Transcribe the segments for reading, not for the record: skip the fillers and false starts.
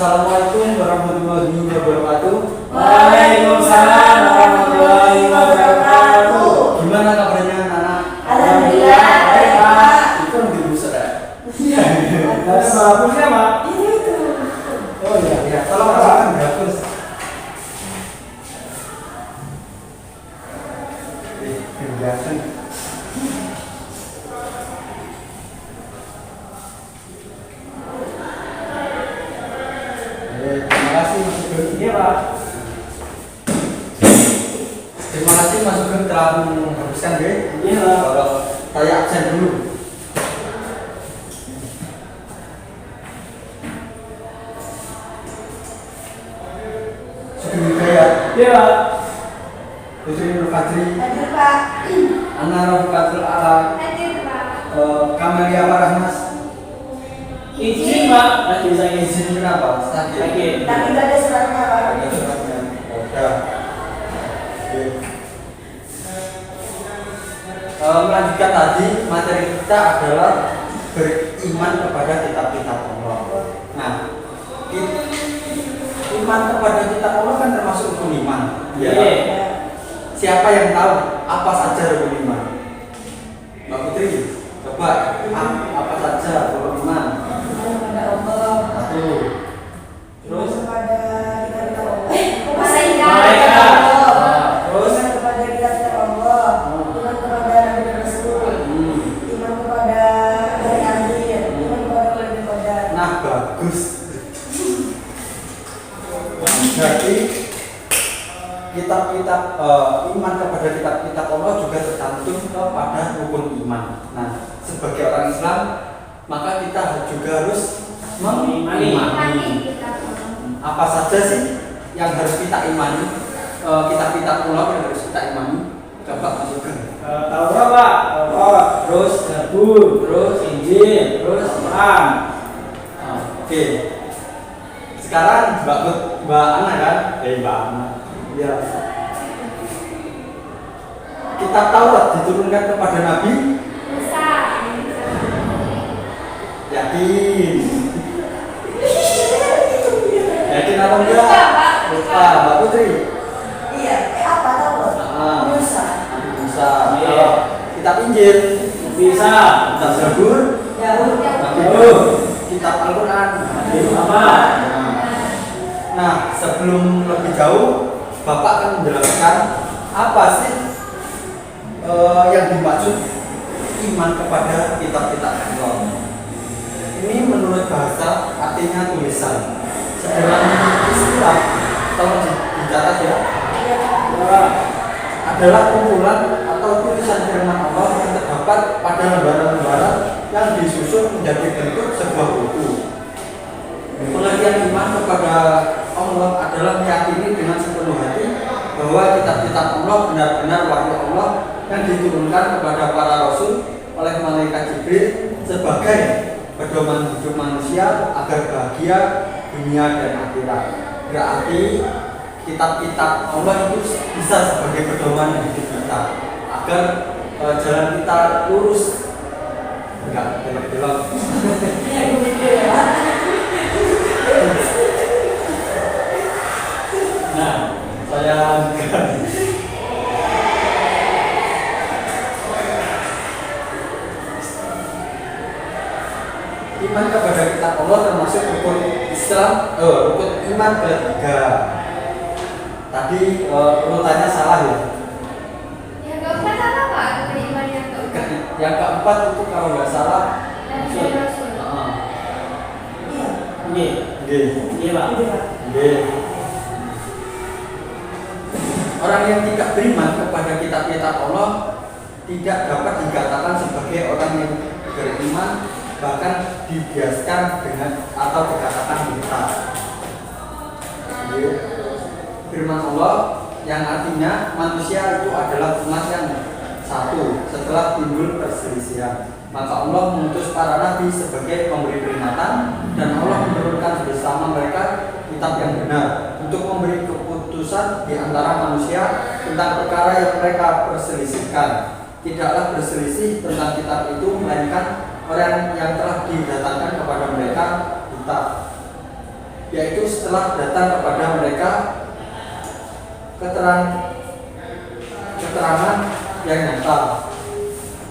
Assalamualaikum warahmatullahi wabarakatuh. Waalaikumsalam warahmatullahi wabarakatuh. Gimana kabarnya anak-anak? Alhamdulillah baik Pak. Itu lebih besar ya? Ada bagusnya Pak. Oh iya, iya. Tolong masukkan bagus. Kegiatan. Terima kasih Mas Sugeng. Iya Pak. Terima kasih Mas Sugeng telah menghapuskan deh. Iya Pak. Kalau saya absen dulu. Sugeng Hidayat. Iya Pak. Putri Nur Fadri. Hadir Pak. Ana Rafiqatul Ala. Hadir Pak. Kamelia Warahmas. Izin Pak. Nanti saya izin. Izin kenapa? Sakit. Sakit. Tapi nggak ada suratnya Pak. Ada suratnya. Udah. Oke. Melanjutkan tadi materi kita adalah beriman kepada kitab-kitab Allah. Nah, iman kepada kitab Allah kan termasuk rukun iman. Iya. Siapa yang tahu apa saja rukun iman? Mbak Putri, coba apa saja rukun iman? Iman kepada Allah. Satu. Terus Terus kepada kitab-kitab Allah. Malaikat. terus Iman kepada kitab-kitab Allah. Iman kepada Nabi dan Rasul. Iman kepada hari akhir. Iman kepada bulan Qadar. nah bagus. Berarti kitab-kitab iman kepada kitab-kitab Allah juga tercantum kepada rukun iman. Nah, sebagai orang Islam maka kita juga harus mengimani. Apa saja sih yang harus kita imani? Kitab-kitab Allah yang harus kita imani. Coba masukkan. Taurat Pak. Taurat. Terus Zabur. Terus Injil. Terus Quran. Oke. Sekarang Mbak Ana kan? Mbak Ana. Ya. Kitab Taurat diturunkan kepada Nabi. Yakin? Yakin apa enggak? Lupa, Mbak Putri. Iya. Apa tahu? Musa. Nabi Musa. Iya. Kalau kitab Injil, Bisa. kitab Zabur, Daud. Nabi Nuh, kitab Al-Quran. Nabi Muhammad. Nah, sebelum lebih jauh, Bapak akan menjelaskan apa sih yang dimaksud iman kepada kitab-kitab Allah. Ini menurut bahasa artinya tulisan. Sedangkan istilah, tolong dicatat ya, adalah kumpulan atau tulisan firman Allah yang terdapat pada lembaran-lembaran yang disusun menjadi bentuk sebuah buku. Pengertian iman kepada Allah adalah meyakini dengan sepenuh hati bahwa kitab-kitab Allah benar-benar wahyu Allah yang diturunkan kepada para rasul oleh malaikat Jibril sebagai pedoman hidup manusia agar bahagia dunia dan akhirat. Berarti kitab-kitab Allah itu bisa sebagai pedoman hidup kita agar jalan kita lurus, enggak belok-belok. Nah, saya lanjutkan. Iman kepada kitab Allah termasuk rukun Islam, rukun iman ketiga. Tadi urutannya salah ya. Yang keempat apa Pak? Iman yang keempat. Yang keempat itu kalau nggak salah. Nabi dan Rasul. Iya. Iya. Nggih. Iya Pak. Nggih. Orang yang tidak beriman kepada kitab-kitab Allah tidak dapat dikatakan sebagai orang yang beriman, bahkan dibiaskan dengan atau dikatakan buta. Firman Allah yang artinya manusia itu adalah umat yang satu setelah timbul perselisihan. Maka Allah mengutus para nabi sebagai pemberi peringatan dan Allah menurunkan bersama mereka kitab yang benar untuk memberi keputusan di antara manusia tentang perkara yang mereka perselisihkan. Tidaklah berselisih tentang kitab itu melainkan orang yang telah didatangkan kepada mereka kitab. yaitu setelah datang kepada mereka keterangan yang nyata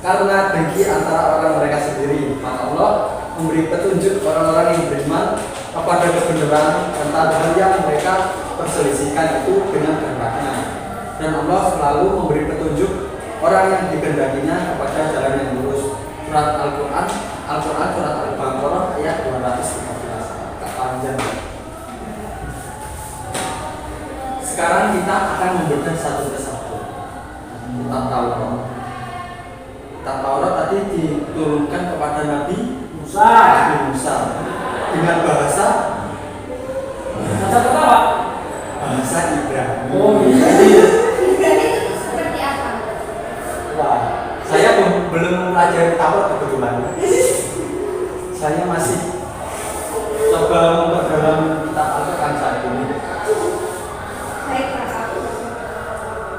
karena dengki antara orang mereka sendiri. Maka Allah memberi petunjuk orang-orang yang beriman kepada kebenaran tentang hal yang mereka perselisihkan itu dengan kehendaknya. Dan Allah selalu memberi petunjuk orang yang dikehendakinya kepada jalan yang lurus. Surat Al-Quran surat Al-Baqarah ayat 215. Agak panjang. Sekarang kita akan membedah satu persatu. Kitab Taurat. Kitab Taurat tadi diturunkan kepada Nabi Musa dengan bahasa apa? bahasa Ibrani. Oh iya. Ibrani itu seperti apa? Wah, saya belum mempelajari Taurat kebetulan. Saya masih coba memperdalam kitab Al-Quran saat ini. Saya kurang tahu.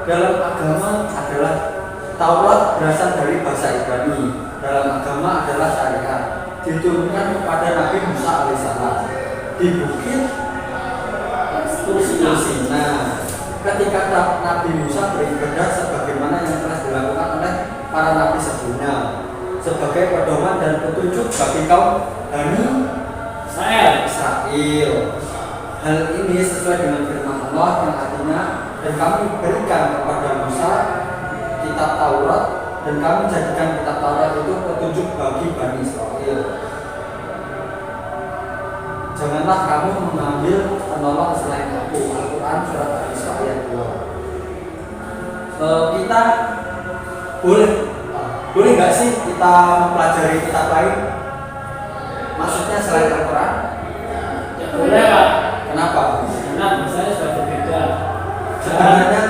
Dalam agama adalah Taurat berasal dari bahasa Ibrani. Dalam agama adalah syariat. Diturunkan kepada Nabi Musa alaihissalam di bukit Tursina. Ketika Nabi Musa beribadah sebagaimana yang telah dilakukan oleh para nabi sebelumnya, sebagai pedoman dan petunjuk bagi kaum Bani Israel. Hal ini sesuai dengan firman Allah yang artinya, dan kami berikan kepada Musa kitab Taurat, dan kami jadikan kitab Taurat itu petunjuk bagi Bani Israel. Janganlah kamu mengambil penolong selain aku. Al-Quran surat Al-Isra ayat 2. Kita boleh nggak sih kita mempelajari kitab lain? Maksudnya selain Al-Quran? Ya boleh Pak. Kenapa? Karena bahasanya sudah berbeda. Sebenarnya,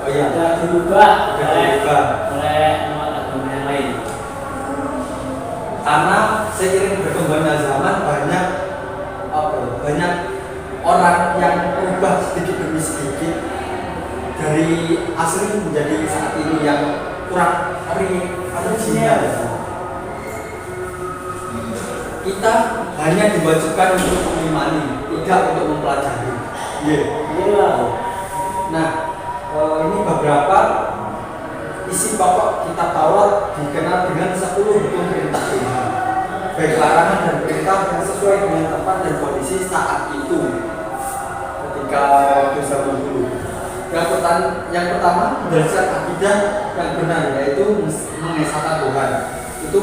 oh iya, Sudah dirubah oleh umat agama yang lain. karena seiring berkembangnya zaman banyak orang yang berubah sedikit demi sedikit dari asli menjadi saat ini yang kurang original. Kita hanya diwajibkan untuk mengimani, tidak untuk mempelajari. Iya. Nah, ini beberapa isi pokok kitab Taurat dikenal dengan 10 hukum perintah Tuhan, baik larangan dan perintah yang sesuai dengan tempat dan kondisi saat itu ketika zaman dulu. Yang pertama, menjelaskan akidah yang benar, yaitu mengesahkan Tuhan. Itu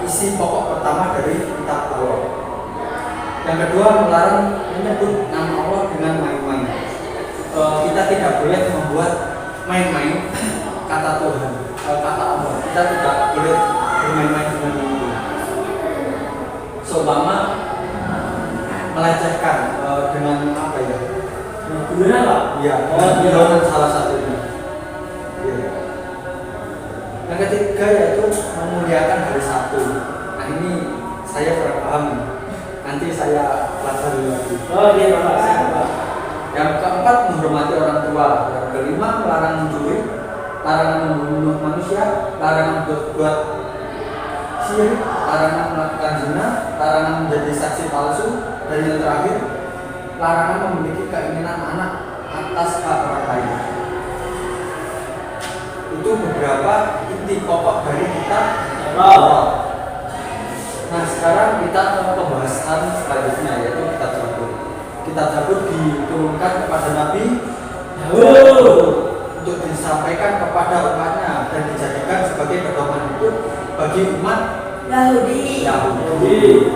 isi pokok pertama dari kitab Taurat. Yang kedua, melarang menyebut nama Allah dengan main-main. Kita tidak boleh membuat main-main kata Tuhan, kata Allah. Kita tidak boleh bermain-main dengan itu. Seumpama melecehkan dengan apa ya? Benar Pak? Ya, dengan salah satunya. Ya. Yang ketiga yaitu memuliakan hari Sabtu. Nah ini saya kurang paham. Nanti saya pelajari lagi. Oh iya Pak. Yang keempat, menghormati orang tua. Yang kelima, melarang mencuri, larangan membunuh manusia, larangan berbuat syirik, larangan melakukan zina, larangan menjadi saksi palsu, dan yang terakhir, larangan memiliki keinginan anak atas hak orang lain. Itu beberapa inti pokok dari kitab Taurat. Nah sekarang kita ke pembahasan selanjutnya, yaitu kitab Zabur. Kitab Zabur diturunkan kepada Nabi Daud untuk disampaikan kepada umatnya dan dijadikan sebagai pedoman hidup bagi umat Yahudi.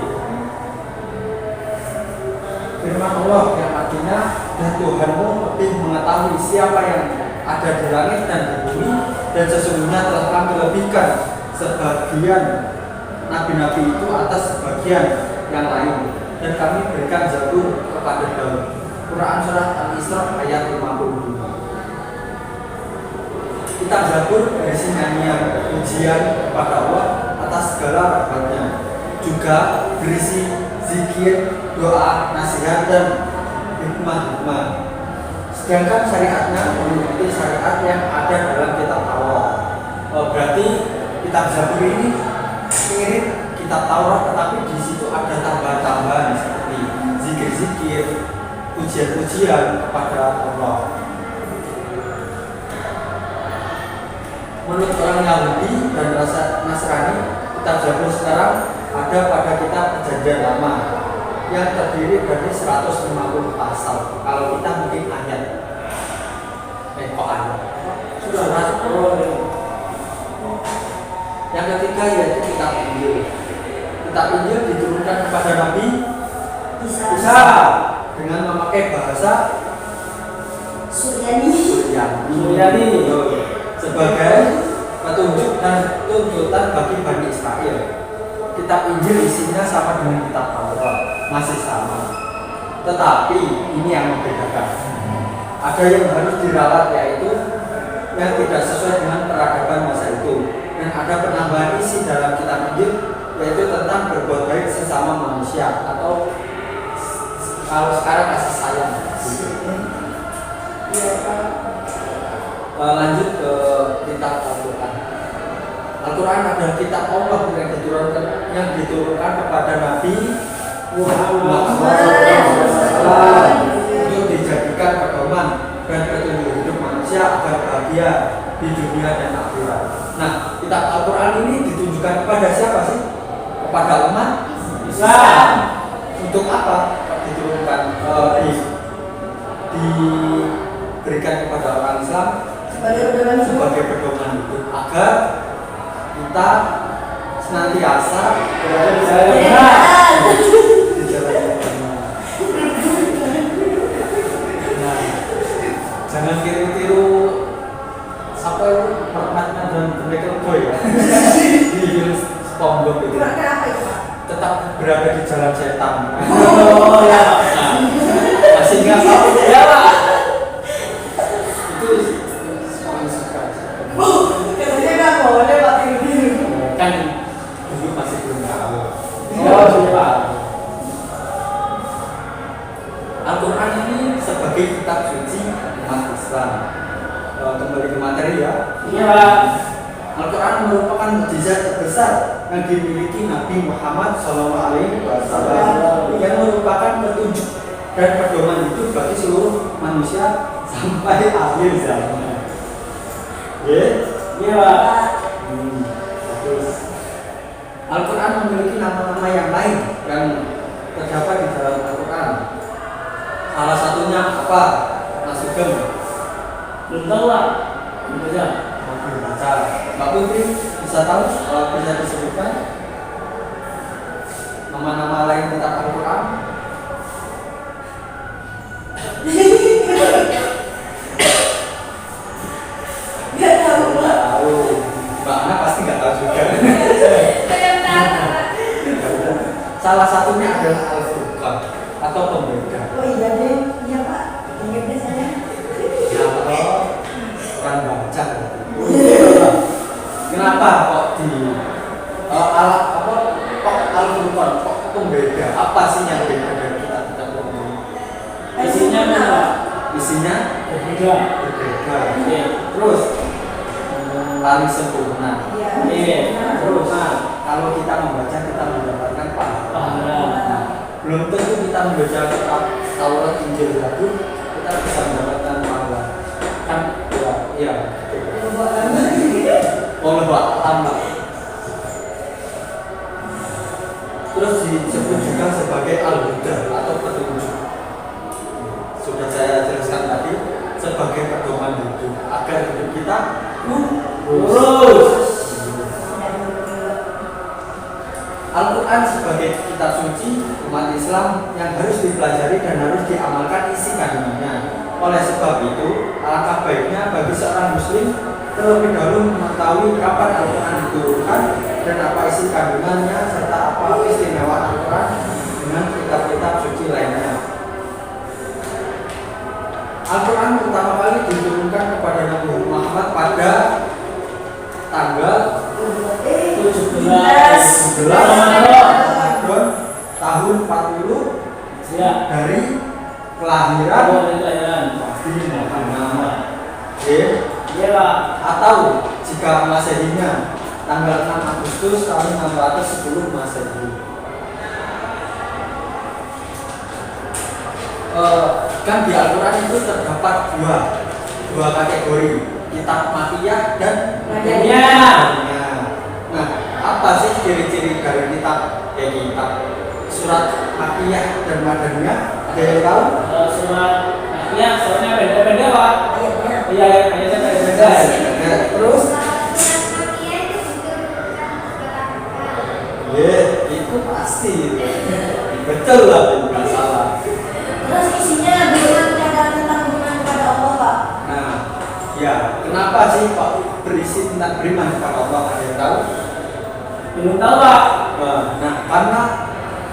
Firman Allah yang artinya, dan Tuhanmu lebih mengetahui siapa yang ada di langit dan di bumi, dan sesungguhnya telah kami lebihkan sebagian nabi-nabi itu atas sebagian yang lain, dan kami berikan Zabur kepada Daud. Quran surat Al-Isra ayat 52. Kitab Zabur berisi nyanyian pujian kepada Allah atas segala rahmatnya, juga berisi zikir, doa, nasihat, dan hikmah-hikmah. Sedangkan syariatnya mengikuti syariat yang ada dalam kitab Taurat. Berarti kitab Zabur ini mirip kitab Taurat, tetapi di situ ada tambahan-tambahan seperti zikir zikir, pujian-pujian kepada Allah. Menurut orang Yahudi dan Nasrani, kitab Zabur sekarang ada pada kitab Perjanjian Lama yang terdiri dari 150 pasal. Kalau kita mungkin ayat. Kok ayat? Surat. Yang ketiga yaitu kitab Injil. Kitab Injil diturunkan kepada Nabi Isa dengan memakai bahasa Suryani sebagai petunjuk dan tuntutan bagi Bani Israel. Kitab Injil isinya sama dengan kitab Taurat, masih sama. Tetapi ini yang membedakan. Ada yang harus dirawat, yaitu yang tidak sesuai dengan peradaban masa itu. Dan ada penambahan isi dalam kitab Injil, yaitu tentang berbuat baik sesama manusia, atau kalau sekarang kasih sayang. Lanjut ke kitab Al-Quran. Al-Quran adalah kitab Allah yang diturunkan kepada Nabi Muhammad untuk dijadikan pedoman dan petunjuk hidup manusia agar bahagia di dunia dan akhirat. Nah, kitab Al-Quran ini ditujukan kepada siapa sih? Kepada umat Islam. Untuk apa diturunkan? Diberikan kepada orang Islam sebagai pedoman hidup agar kita senantiasa berada di jalan yang benar. Nah, jangan tiru-tiru sampai mermatkan dan Michael Boy ya di SpongeBob itu. Tetap berada di jalan setan. Oh ya. Masih nggak tahu ya Pak. Itu paling suka. Katanya nggak boleh Pak tiru-tiru. Kan dulu masih belum tahu. Oh, coba. Al-Quran ini sebagai kitab suci umat Islam. Kembali ke materi ya. Iya Pak. Al-Quran merupakan mukjizat terbesar yang dimiliki Nabi Muhammad SAW yang merupakan petunjuk dan pedoman hidup bagi seluruh manusia sampai akhir zaman. Iya Pak. Terus Al-Quran memiliki nama-nama yang lain yang terdapat di dalam Al-Quran. Salah satunya apa? Mas Sugeng? Belum tahu Pak. Belum baca. Baca. Mbak Putri bisa tahu? Bisa disebutkan nama-nama lain tentang Al-Quran? Nggak tahu Pak. Tahu. Mbak Ana pasti nggak tahu juga. Saya tahu. Salah satunya adalah Al-Furqan atau pembeda. Oh iya deh, iya Pak. Ingat deh saya. Ya kalau orang baca. Kenapa kok di alat apa kok Al-Furqan kok pembeda? Apa sih yang beda dari kita ini? Isinya apa? Isinya Berbeda. berbeda. Oke. Terus paling sempurna. Iya. Terus kalau kita membaca kita mendapatkan pahala. Pahala. Nah, belum tentu kita membaca kitab Taurat, Injil, Zabur kita bisa mendapatkan pahala. Kan ya. Allah alam. Terus disebut juga sebagai al-huda atau petunjuk. Sudah saya jelaskan tadi sebagai pedoman hidup agar hidup kita lurus. Al-Quran sebagai kitab suci umat Islam yang harus dipelajari dan harus diamalkan isi kandungannya. Oleh sebab itu, alangkah baiknya bagi seorang muslim terlebih dahulu mengetahui kapan Al-Quran diturunkan dan apa isi kandungannya serta apa istimewa Al-Quran dengan kitab-kitab suci lainnya. Al-Quran pertama kali diturunkan kepada Nabi Muhammad pada tanggal 17 Ramadan tahun 40 Ya. dari kelahiran Nabi Muhammad. Iya Pak. Atau jika Masehinya tanggal 6 Agustus tahun 610 Masehi. kan di Al-Quran itu terdapat dua kategori, kitab makiyah dan Madaniyah. Nah, apa sih ciri-ciri dari kitab surat makiyah dan madaniyah? Ada yang tahu? Surat Madaniyah soalnya beda-beda Pak. Ayatnya. Iya, ayatnya beda-beda. Terus Makia itu betul-betul itu pasti betul lah, bukan salah. Terus isinya tentang hubungan kepada Allah, Pak. Nah, ya kenapa sih Pak berisi tentang beriman kepada Allah? Ada yang tahu? Belum tahu Pak. Nah, karena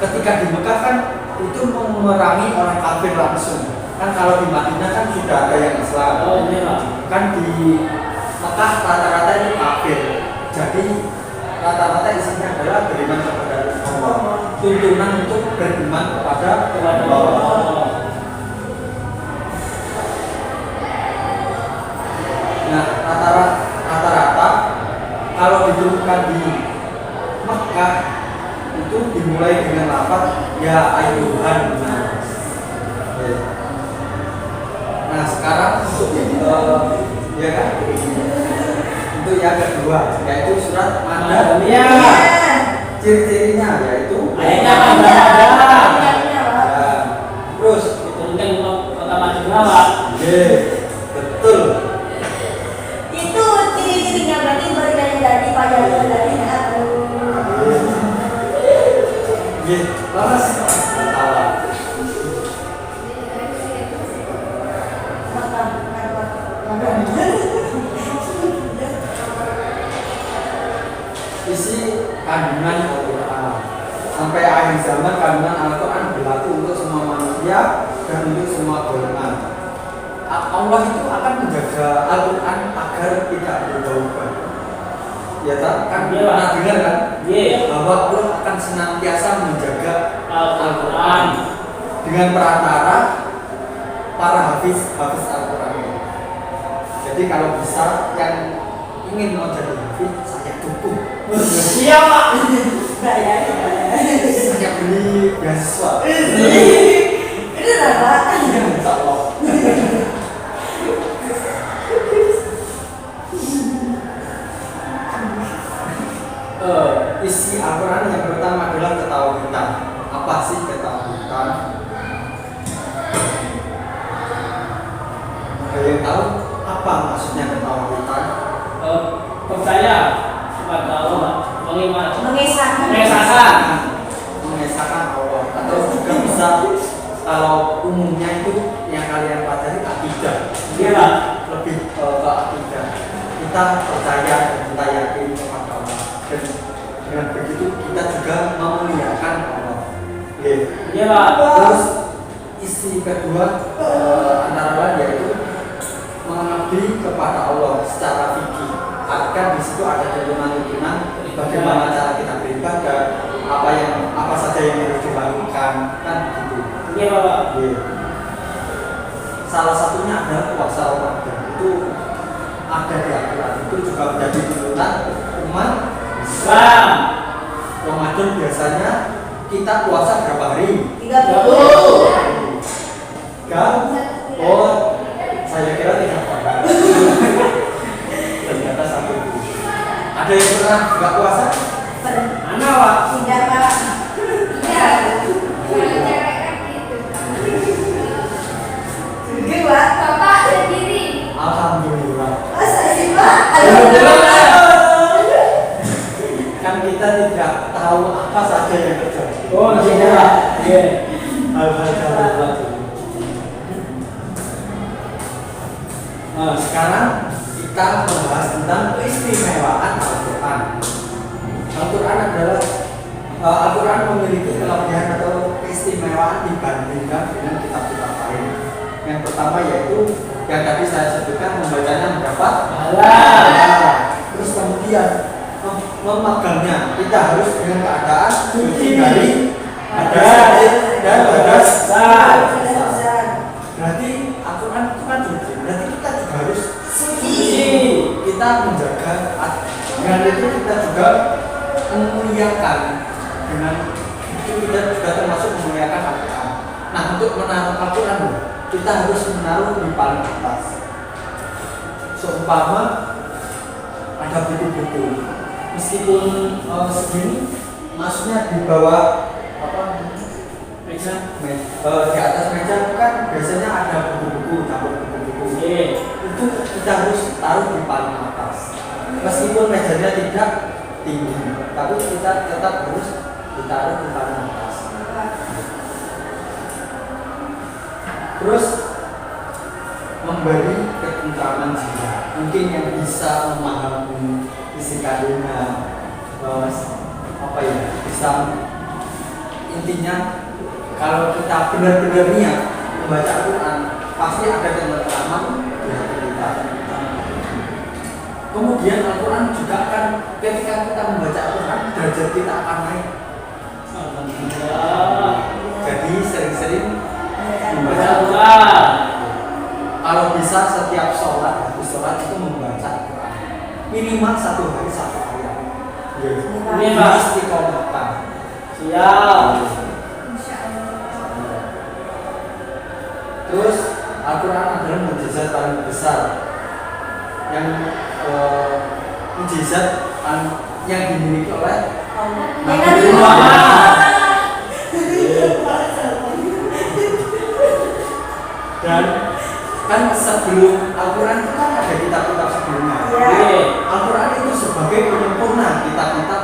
ketika di Mekah kan itu memerangi orang kafir langsung. Kan kalau di Madinah kan sudah ada yang Islam. Oh iya Pak. Kan di Mekah rata-rata itu kafir. Jadi rata-rata isinya adalah beriman kepada Allah. Tuntunan untuk beriman kepada Allah. Nah, rata-rata kalau ditemukan di Mekah itu dimulai dengan lafaz ya ayuhan. Nah, sekarang untuk ya kan untuk yang kedua yaitu surat Madaniyah. Ciri-cirinya yaitu Ayatnya ada. Ayatnya, Pak. ya. Terus Diturunkan kota Madinah Pak. betul. Itu ciri-cirinya berarti berbeda dari payah dari atau Laras salah. Isi kandungan Al-Quran sampai akhir zaman kandungan Al-Quran berlaku untuk semua manusia dan untuk semua golongan. Allah itu akan menjaga Al-Quran agar tidak berubah-ubah. Ya kan Iya, Pak. pernah dengar kan Iya. bahwa Allah akan senantiasa menjaga Al-Quran. dengan perantara para hafiz Al-Quran. Jadi kalau bisa yang ingin mau jadi hafiz, saya dukung. Siap Pak. bayar. Saya beli beasiswa. Itu apa? Insya Allah. Isi Al-Quran yang pertama adalah ketauhidan. Apa sih ketauhidan? Ada yang tahu apa maksudnya ketauhidan? Percaya kepada Allah, Mengesahkan. mengesahkan. Mengesahkan Allah, atau juga bisa kalau umumnya itu yang kalian pelajari akidah. Iya, Pak. Lebih ke akidah. Kita percaya dan kita yakin kepada Allah. Dan dengan begitu kita juga memuliakan Allah. Iya Pak. Terus isi kedua antara lain yaitu mengabdi kepada Allah secara fikih. Kan di situ ada tuntunan-tuntunan bagaimana cara kita beribadah, apa saja yang harus dilakukan, kan gitu. Iya Pak. Salah satunya adalah puasa Ramadan. Itu ada di Al-Quran. Itu juga menjadi tuntunan umat Islam. Ramadan biasanya kita puasa berapa hari? 30. Kan? Oh, saya kira tidak pernah. Ternyata satu. Ada yang pernah nggak puasa? Mana Pak? Tidak, Pak. Iya, kalau cewek kan gitu. Enggak, Pak. Bapak sendiri. Alhamdulillah. Masa sih, Pak? Alhamdulillah. Kan kita tidak tahu apa saja yang terjadi. Oh iya Pak. Iya. Alhamdulillah. Nah, sekarang kita membahas tentang keistimewaan Al-Quran. Al-Quran adalah Al-Quran memiliki kelebihan atau keistimewaan dibandingkan dengan kitab-kitab lain. Yang pertama yaitu yang tadi saya sebutkan membacanya mendapat Pahala. Terus kemudian memegangnya kita harus dengan keadaan suci dari hadas dan hadas besar. Berarti Al-Quran itu kan suci. Berarti kita juga harus Suci. kita menjaga dengan itu kita juga memuliakan dengan itu kita juga termasuk memuliakan Al-Quran. Nah, untuk menaruh Al-Quran kita harus menaruh di paling atas. Seumpama ada buku-buku, meskipun segini, maksudnya di bawah Meja. di atas meja kan biasanya ada buku-buku, campur buku-buku. Itu kita harus taruh di paling atas. Meskipun mejanya tidak tinggi, tapi kita tetap harus ditaruh di paling atas. Terus memberi ketentraman jiwa. Mungkin yang bisa memahami isi kandungnya, apa ya? Bisa intinya kalau kita benar-benar niat membaca Al-Quran, pasti ada ketentraman di hati kita. Kemudian Al-Quran juga akan ketika kita membaca Al-Quran, derajat kita akan naik. Jadi sering-sering membaca Al-Quran. Kalau bisa setiap sholat, habis sholat itu membaca Al-Quran. Minimal 1 hari 1 ayat. Ini istiqomah. Siap. Terus Al-Quran adalah mukjizat paling besar yang mukjizat yang dimiliki oleh Nabi Muhammad. Dan kan sebelum Al-Quran itu kan ada kitab-kitab sebelumnya. Al-Quran itu sebagai penyempurna kitab-kitab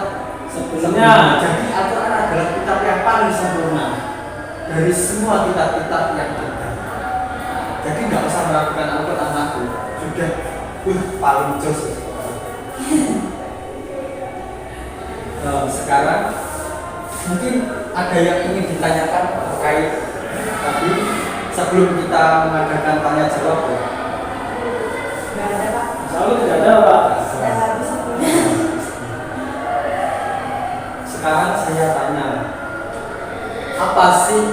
sebelumnya. Jadi Al-Quran adalah kitab yang paling sempurna dari semua kitab-kitab yang ada. Jadi nggak usah meragukan Al-Quran aku sudah paling jos. Sekarang mungkin ada yang ingin ditanyakan terkait tapi sebelum kita mengadakan tanya jawab ya. Nggak ada Pak. Selalu tidak ada Pak. Sudah habis waktunya. Sekarang saya tanya, apa sih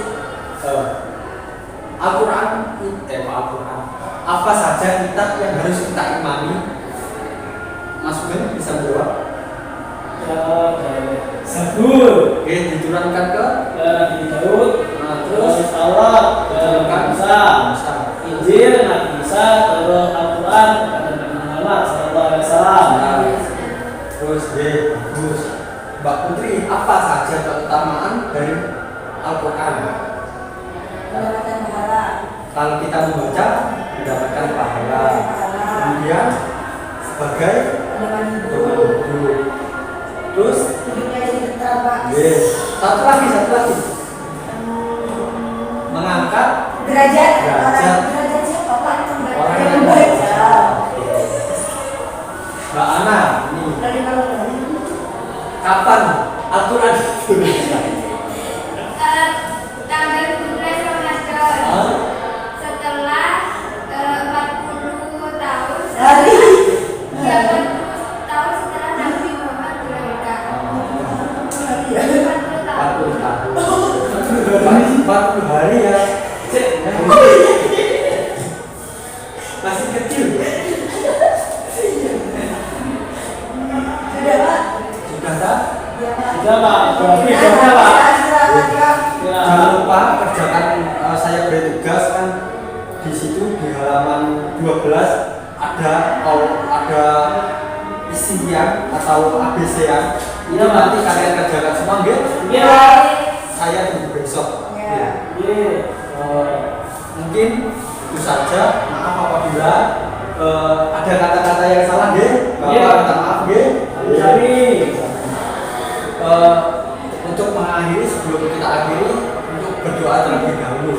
Al-Quran? Al-Quran. Apa saja kitab yang harus kita imani? Mas Ben bisa menjawab? Zabur. Oke, diturunkan ke Nabi Daud. terus Terus Taurat. diturunkan Musa. Injil Nabi Isa. Terus Al-Quran kepada Nabi Muhammad SAW. Terus bagus. Mbak Putri, apa saja keutamaan dari Al-Quran? Mendapatkan pahala. Kalau kita membaca, mendapatkan pahala. Kemudian sebagai Pedoman hidup. pedoman hidup. Terus, Hidupnya jadi tentram Pak. satu lagi. Mengangkat Derajat. Derajat. Derajat siapa Pak? orang Yang yang membaca. Mbak Ana, ini Dari kalau kapan Al-Quran diturunkan? Tanggal 17 Ramadan. Hah? Setelah 40 tahun. Dari. 80 tahun setelah Nabi Muhammad dilahirkan. 40 tahun. 40 tahun. 40 hari ya. Masih kecil. Sudah Pak. Sudah tak? Ya Pak. Sudah Pak. Berarti Ya, sudah Pak. istirahat ya. Ya. Jangan lupa kerjakan saya beri tugas kan di situ di halaman 12 ada isian atau ABC-an. Itu nanti kalian kerjakan semua nggih? Ya. Saya tunggu besok. Ya. Mungkin itu saja. Maaf apabila ada kata-kata yang salah nggih. Bapak Ya. minta maaf nggih. Jadi. Untuk mengakhiri sebelum kita akhiri untuk berdoa terlebih dahulu.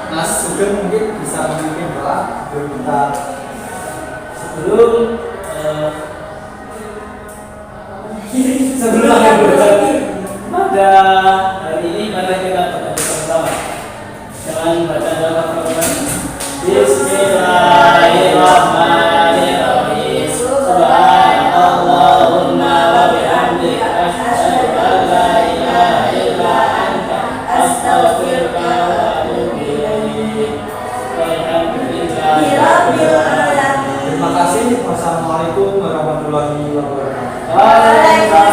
Mas Sugeng mungkin bisa memimpin doa sebelum kita Sebelum pada hari ini pada kita berdoa bersama. Jangan baca dalam Al-Quran. Bismillahirrahmanirrahim. Subhanallahumma wa bihamdika asyhadu an la ilaha illa anta astaghfiruka wa atubu ilaik. Walhamdulillahi rabbil alamin. terima kasih. Wassalamualaikum warahmatullahi wabarakatuh. Waalaikumsalam.